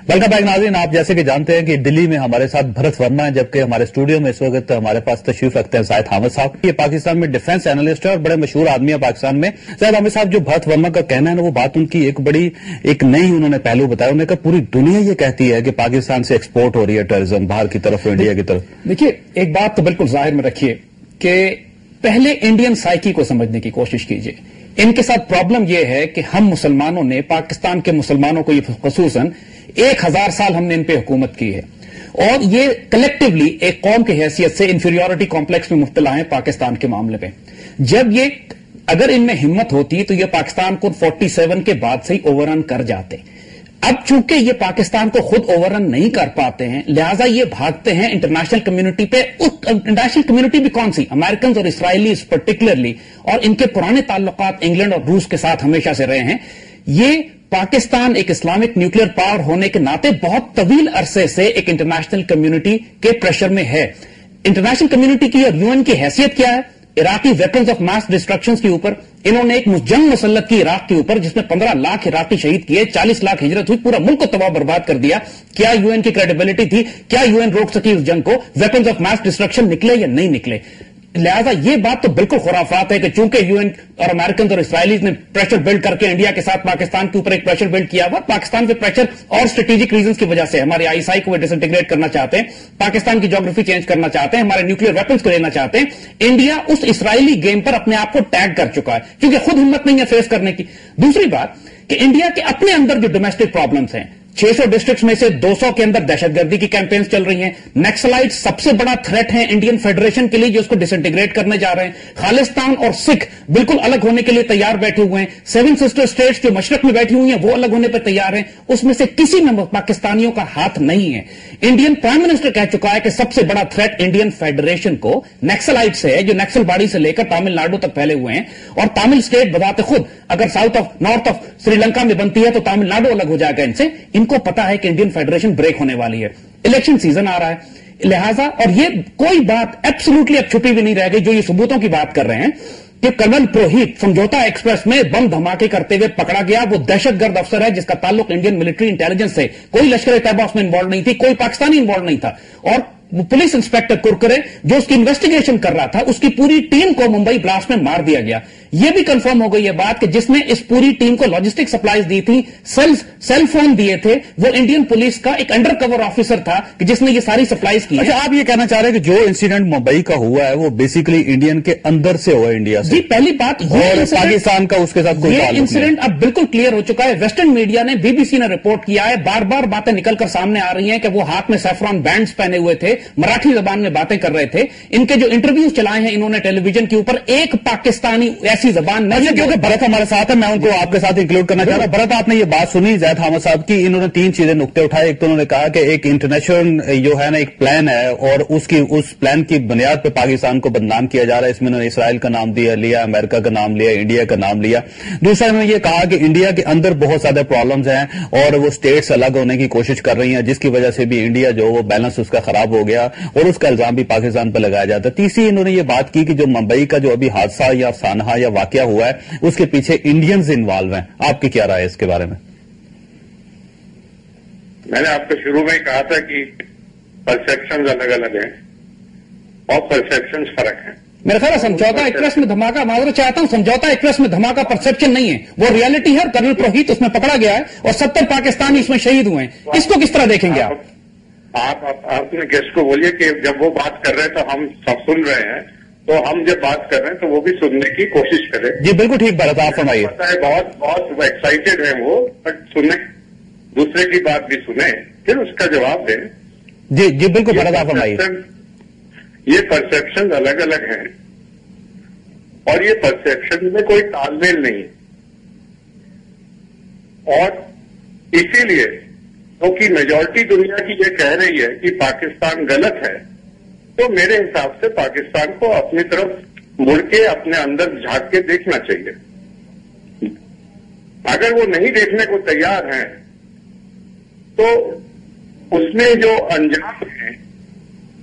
Welcome back नाज़रीन। आप जैसे कि जानते हैं कि दिल्ली में हमारे साथ भरत वर्मा है, जबकि हमारे स्टूडियो में इस वक्त हमारे पास तशरीफ रखते हैं जाहिद हामिद साहब। ये पाकिस्तान में डिफेंस एनालिस्ट है और बड़े मशहूर आदमी है पाकिस्तान में। जाहिद हामिद साहब, जो भरत वर्मा का कहना है ना, वो बात उनकी एक नई उन्होंने पहलू बताया। उन्होंने कहा पूरी दुनिया ये कहती है कि पाकिस्तान से एक्सपोर्ट हो रही है टेररिज्म बाहर की तरफ, इंडिया की तरफ। देखिए, एक बात तो बिल्कुल जाहिर में रखिए कि पहले इंडियन साइकी को समझने की कोशिश कीजिए। इनके साथ प्रॉब्लम यह है कि हम मुसलमानों ने, पाकिस्तान के मुसलमानों को, ये खुसूसन 1000 साल हमने इन पे हुकूमत की है और ये कलेक्टिवली एक कौम की हैसियत से इंफीरियरिटी कॉम्प्लेक्स में मुब्तला है पाकिस्तान के मामले में। जब ये अगर इनमें हिम्मत होती तो ये पाकिस्तान को 47 के बाद से ही ओवररन कर जाते। अब चूंकि ये पाकिस्तान को खुद ओवररन नहीं कर पाते हैं, लिहाजा ये भागते हैं इंटरनेशनल कम्युनिटी पे। इंटरनेशनल कम्युनिटी भी कौन सी? अमेरिकन और इसराइलीज पर्टिकुलरली, और इनके पुराने ताल्लुकात इंग्लैंड और रूस के साथ हमेशा से रहे हैं। ये पाकिस्तान एक इस्लामिक न्यूक्लियर पावर होने के नाते बहुत तवील अरसे से एक इंटरनेशनल कम्युनिटी के प्रेशर में है। इंटरनेशनल कम्युनिटी की और यूएन की हैसियत क्या है? Iraqi weapons of mass destruction के ऊपर इन्होंने एक जंग मुसल्लत की इराक के ऊपर, जिसमें 15 लाख इराकी शहीद किए, 40 लाख हिजरत हुई, पूरा मुल्क को तबाह बर्बाद कर दिया। क्या यूएन की क्रेडिबिलिटी थी? क्या यूएन रोक सकी उस जंग को? वेपन्स ऑफ मास डिस्ट्रक्शन निकले या नहीं निकले? लिहाजा ये बात तो बिल्कुल खुराफात है कि चूंकि यूएन और अमेरिकन और इसराइलीज ने प्रेशर बिल्ड करके इंडिया के साथ पाकिस्तान के ऊपर एक प्रेशर बिल्ड किया हुआ, पाकिस्तान पे प्रेशर और स्ट्रेटेजिक रीजंस की वजह से, हमारे आईएसआई को डिसइंटीग्रेट करना चाहते हैं, पाकिस्तान की ज्योग्राफी चेंज करना चाहते हैं, हमारे न्यूक्लियर वेपन्स को लेना चाहते हैं। इंडिया उस इसराइली गेम पर अपने आप को टैग कर चुका है क्योंकि खुद हिम्मत नहीं है फेस करने की। दूसरी बात कि इंडिया के अपने अंदर जो डोमेस्टिक प्रॉब्लम्स हैं, 600 डिस्ट्रिक्ट्स में से 200 के अंदर दहशतगर्दी की कैंपेन्स चल रही हैं। नक्सलाइट सबसे बड़ा थ्रेट है इंडियन फेडरेशन के लिए, जो उसको डिसइंटीग्रेट करने जा रहे हैं। खालिस्तान और सिख बिल्कुल अलग होने के लिए तैयार बैठे हुए हैं। 7 सिस्टर स्टेट्स जो मशरक में बैठी हुई हैं वो अलग होने पर तैयार हैं। उसमें से किसी में पाकिस्तानियों का हाथ नहीं है। इंडियन प्राइम मिनिस्टर कह चुका है कि सबसे बड़ा थ्रेट इंडियन फेडरेशन को नक्सलाइट से है, जो नक्सलबाड़ी से लेकर तमिलनाडु तक फैले हुए हैं। और तमिल स्टेट बताते खुद अगर नॉर्थ ऑफ श्रीलंका में बनती है तो तमिलनाडु अलग हो जाएगा इनसे। इनको पता है कि इंडियन फेडरेशन ब्रेक होने वाली है, इलेक्शन सीजन आ रहा है, लिहाजा और ये कोई बात एब्सोल्युटली अब छुपी भी नहीं रह गई। जो ये सबूतों की बात कर रहे हैं कि कर्नल पुरोहित समझौता एक्सप्रेस में बम धमाके करते हुए पकड़ा गया, वो दहशतगर्द अफसर है जिसका ताल्लुक इंडियन मिलिट्री इंटेलिजेंस से, कोई लश्कर तैयबा उसमें इन्वॉल्व नहीं थी, कोई पाकिस्तानी इन्वॉल्व नहीं था। और पुलिस इंस्पेक्टर कुरकुरे जो उसकी इन्वेस्टिगेशन कर रहा था, उसकी पूरी टीम को मुंबई ब्लास्ट में मार दिया गया। यह भी कंफर्म हो गई है बात कि जिसने इस पूरी टीम को लॉजिस्टिक सप्लाईज दी थी, सेल फोन दिए थे, वो इंडियन पुलिस का एक अंडर कवर ऑफिसर था कि जिसने ये सारी सप्लाईज की। अच्छा, आप ये कहना चाह रहे हैं कि जो इंसिडेंट मुंबई का हुआ है वो बेसिकली इंडियन के अंदर से हुआ, इंडिया से? जी, पहली बात और पाकिस्तान का उसके साथ कोई ताल्लुक नहीं। इंसिडेंट अब बिल्कुल क्लियर हो चुका है। वेस्टर्न मीडिया ने, बीबीसी ने रिपोर्ट किया है, बार बार बातें निकलकर सामने आ रही हैं कि वो हाथ में सैफरॉन बैंड्स पहने हुए थे, मराठी जबान में बातें कर रहे थे। इनके जो इंटरव्यूज चलाए हैं इन्होंने टेलीविजन के ऊपर, एक पाकिस्तानी ऐसी जबान नहीं। क्योंकि भरत हमारे साथ है, मैं उनको आपके साथ इंक्लूड करना चाह रहा हूं। भरत, आपने ये बात सुनी जाहिद हामिद साहब की, इन्होंने 3 चीजें नुक्ते उठाए। एक तो उन्होंने कहा कि एक इंटरनेशनल जो है ना एक प्लान है और उस प्लान की बुनियाद पर पाकिस्तान को बदनाम किया जा रहा है। इसमें उन्होंने इसराइल का नाम लिया, अमेरिका का नाम लिया, इंडिया का नाम लिया। दूसरा उन्होंने ये कहा कि इंडिया के अंदर बहुत ज्यादा प्रॉब्लम्स हैं और वो स्टेट्स अलग होने की कोशिश कर रही हैं, जिसकी वजह से भी इंडिया जो वो बैलेंस उसका खराब हो गया और उसका इल्जाम भी पाकिस्तान पर लगाया जाता है। तीसरी इन्होंने ये बात की कि जो मुंबई का जो अभी हादसा या सानहा या वाकया हुआ है उसके पीछे इंडियंस इन्वॉल्व हैं। आपकी क्या राय है इसके बारे में? मैंने आपको शुरू में ही कहा था कि परसेप्शंस अलग अलग हैं और परसेप्शंस फर्क हैं। मेरा ख्याल समझौता एक्सप्रेस में धमाका, माजूर चाहता हूं, समझौता एक्सप्रेस में धमाका परसेप्शन नहीं है, वो रियलिटी है। कर्नल पुरोहित उसमें पकड़ा गया है और 70 पाकिस्तानी इसमें शहीद हुए हैं। इसको किस तरह देखेंगे आप? आप अपने गेस्ट को बोलिए कि जब वो बात कर रहे हैं तो हम सब सुन रहे हैं, तो हम जब बात कर रहे हैं तो वो भी सुनने की कोशिश करें। जी बिल्कुल ठीक बात, आप फरमाइए। पता है बहुत एक्साइटेड है वो, बट सुनने, दूसरे की बात भी सुने फिर उसका जवाब दें। जी जी बिल्कुल भरत, आप फरमाइए। ये परसेप्शन अलग अलग हैं और ये परसेप्शन में कोई तालमेल नहीं, और इसीलिए क्योंकि मेजॉरिटी दुनिया की ये कह रही है कि पाकिस्तान गलत है, तो मेरे हिसाब से पाकिस्तान को अपनी तरफ मुड़ के अपने अंदर झांक के देखना चाहिए। अगर वो नहीं देखने को तैयार हैं तो उसमें जो अंजाम है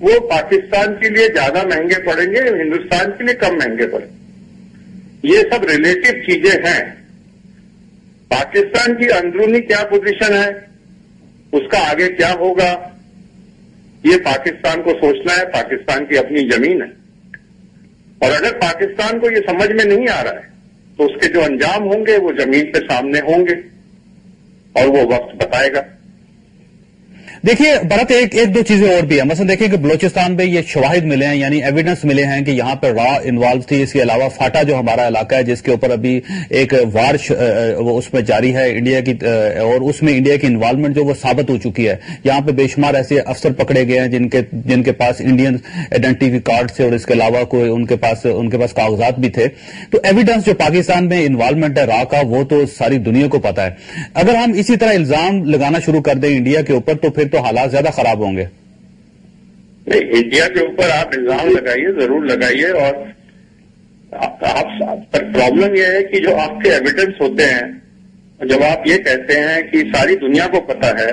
वो पाकिस्तान के लिए ज्यादा महंगे पड़ेंगे, हिंदुस्तान के लिए कम महंगे पड़ेंगे। ये सब रिलेटिव चीजें हैं। पाकिस्तान की अंदरूनी क्या पोजीशन है اس کا آگے کیا ہوگا یہ پاکستان کو سوچنا ہے. پاکستان کی اپنی زمین ہے, اور اگر پاکستان کو یہ سمجھ میں نہیں آ رہا ہے تو اس کے جو انجام ہوں گے وہ زمین پہ سامنے ہوں گے اور وہ وقت بتائے گا. دیکھیے بھرت ایک دو چیزیں اور بھی ہیں. مثلا دیکھیں کہ بلوچستان میں یہ شواہد ملے ہیں, یعنی ایویڈنس ملے ہیں کہ یہاں پہ را انوالو تھی. اس کے علاوہ فاٹا جو ہمارا علاقہ ہے جس کے اوپر ابھی ایک وار اس میں جاری ہے انڈیا کی, اور اس میں انڈیا کی انوالومنٹ جو وہ ثابت ہو چکی ہے. یہاں پہ بے شمار ایسے افسر پکڑے گئے ہیں جن کے پاس انڈین آئیڈینٹی کارڈ تھے, اور اس کے علاوہ کوئی ان کے پاس کاغذات بھی تھے. تو ایویڈنس جو پاکستان میں انوالومنٹ ہے را کا وہ تو ساری دنیا کو پتا ہے. اگر ہم اسی طرح الزام لگانا شروع کر دیں انڈیا کے اوپر تو پھر تو حالات زیادہ خراب ہوں گے. نہیں, انڈیا کے اوپر آپ الزام لگائیے, ضرور لگائیے, اور پرابلم یہ ہے کہ جو آپ کے ایویڈنس ہوتے ہیں جب آپ یہ کہتے ہیں کہ ساری دنیا کو پتا ہے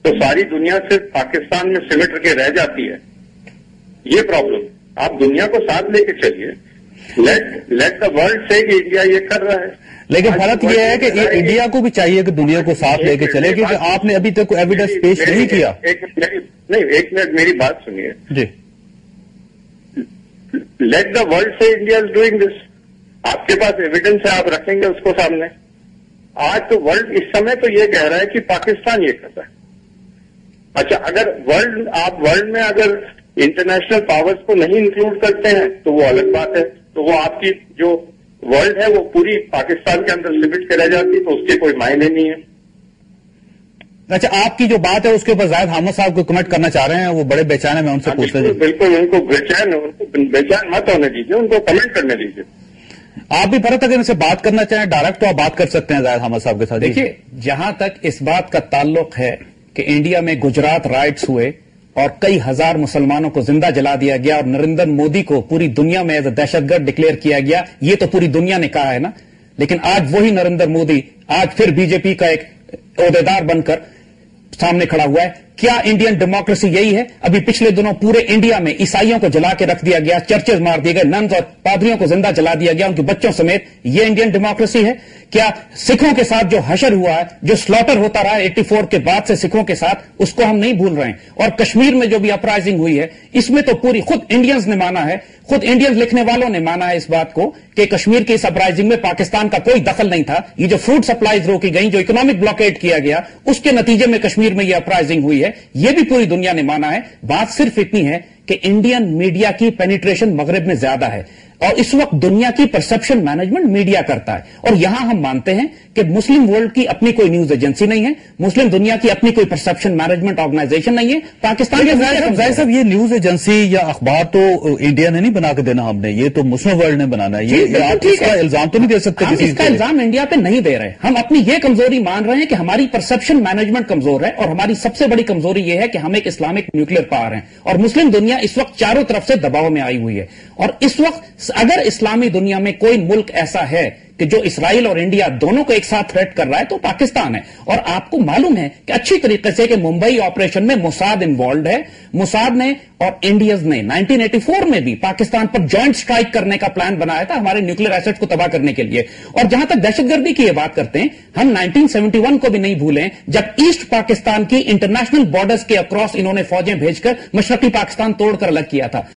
تو ساری دنیا صرف پاکستان میں سمٹ کے رہ جاتی ہے. یہ پرابلم, آپ دنیا کو ساتھ لے کے چلیے. لیٹ دا ورلڈ سے کہ انڈیا یہ کر رہا ہے. لیکن فرق یہ ہے کہ انڈیا کو بھی چاہیے کہ دنیا کو ساتھ لے کے چلے, کیونکہ آپ نے ابھی تک کوئی ایویڈنس پیش نہیں کیا. ایک منٹ میری بات سنیے. جی, لیٹ دا ورلڈ سے انڈیا از ڈوئنگ دس. آپ کے پاس ایویڈنس ہے, آپ رکھیں گے اس کو سامنے. آج تو ورلڈ اس سمے تو یہ کہہ رہا ہے کہ پاکستان یہ کر رہا ہے. اچھا, اگر آپ ورلڈ میں اگر انٹرنیشنل پاورز کو نہیں انکلوڈ کرتے ہیں تو وہ الگ بات ہے. تو وہ آپ کی جو ورلڈ ہے وہ پوری پاکستان کے اندر لمٹ کے رہ جاتی, تو اس کے کوئی معنی نہیں ہے. اچھا, آپ کی جو بات ہے اس کے اوپر زاہد حامد صاحب کو کمنٹ کرنا چاہ رہے ہیں, وہ بڑے بے چین ہیں, میں ان سے پوچھتا ہوں. بالکل, ان کو بے چین مت ہونے دیجیے, ان کو کمنٹ کرنے دیجیے. آپ بھی بھرت اگر ان سے بات کرنا چاہیں ڈائریکٹ تو آپ بات کر سکتے ہیں زاہد حامد صاحب کے ساتھ. دیکھیے, جہاں تک اس بات کا تعلق ہے کہ انڈیا میں گجرات رائٹس ہوئے اور کئی ہزار مسلمانوں کو زندہ جلا دیا گیا اور نریندر مودی کو پوری دنیا میں ایز اے دہشت گرد ڈکلیئر کیا گیا, یہ تو پوری دنیا نے کہا ہے نا. لیکن آج وہی نریندر مودی آج پھر بی جے پی کا ایک عہدیدار بن کر سامنے کھڑا ہوا ہے. کیا انڈین ڈیموکریسی یہی ہے؟ ابھی پچھلے دنوں پورے انڈیا میں عیسائیوں کو جلا کے رکھ دیا گیا, چرچز مار دیے گئے, ننز اور پادریوں کو زندہ جلا دیا گیا, ان کے بچوں سمیت. یہ انڈین ڈیموکریسی ہے؟ کیا سکھوں کے ساتھ جو حشر ہوا ہے, جو سلوٹر ہوتا رہا ہے 84 کے بعد سے سکھوں کے ساتھ, اس کو ہم نہیں بھول رہے ہیں. اور کشمیر میں جو بھی اپرائزنگ ہوئی ہے اس میں تو پوری خود انڈینز نے مانا ہے, خود انڈینز لکھنے والوں نے مانا ہے اس بات کو کہ کشمیر کی اس اپرائزنگ میں پاکستان کا کوئی دخل نہیں تھا. یہ جو فروٹ سپلائیز روکی گئی, جو اکنامک بلاکیڈ کیا گیا, اس کے نتیجے میں کشمیر میں یہ اپرائزنگ ہوئی ہے, یہ بھی پوری دنیا نے مانا ہے. بات صرف اتنی ہے کہ انڈین میڈیا کی پینیٹریشن مغرب میں زیادہ ہے, اور اس وقت دنیا کی پرسپشن مینجمنٹ میڈیا کرتا ہے. اور یہاں ہم مانتے ہیں کہ مسلم ورلڈ کی اپنی کوئی نیوز ایجنسی نہیں ہے, مسلم دنیا کی اپنی کوئی پرسپشن مینجمنٹ آرگنائزیشن نہیں ہے. پاکستان کے ظاہر صاحب یہ نیوز ایجنسی یا اخبار تو انڈیا نے نہیں بنا کے دینا, ہم نے, یہ تو مسلم ورلڈ نے بنانا ہے. یہ آپ اس کا الزام تو نہیں دے سکتے, ہم اس کا الزام انڈیا پہ نہیں دے رہے. ہم اپنی یہ کمزوری مان رہے ہیں کہ ہماری پرسپشن مینجمنٹ کمزور ہے, اور ہماری سب سے بڑی کمزوری یہ ہے کہ ہم ایک اسلامک نیوکلیر پاور ہیں, اور مسلم دنیا اس وقت چاروں طرف سے دباؤ میں آئی ہوئی ہے. اور اس وقت اگر اسلامی دنیا میں کوئی ملک ایسا ہے کہ جو اسرائیل اور انڈیا دونوں کو ایک ساتھ تھریٹ کر رہا ہے تو پاکستان ہے. اور آپ کو معلوم ہے کہ اچھی طریقے سے کہ ممبئی آپریشن میں موساد انوالوڈ ہے. موساد نے اور انڈیز نے 1984 میں بھی پاکستان پر جوائنٹ سٹرائک کرنے کا پلان بنایا تھا ہمارے نیوکلیر ایسٹ کو تباہ کرنے کے لیے. اور جہاں تک دہشت گردی کی یہ بات کرتے ہیں, ہم 1971 کو بھی نہیں بھولیں جب ایسٹ پاکستان کی انٹرنیشنل بارڈرز کے اکراس انہوں نے فوجیں بھیج کر مشرقی پاکستان توڑ کر الگ کیا تھا.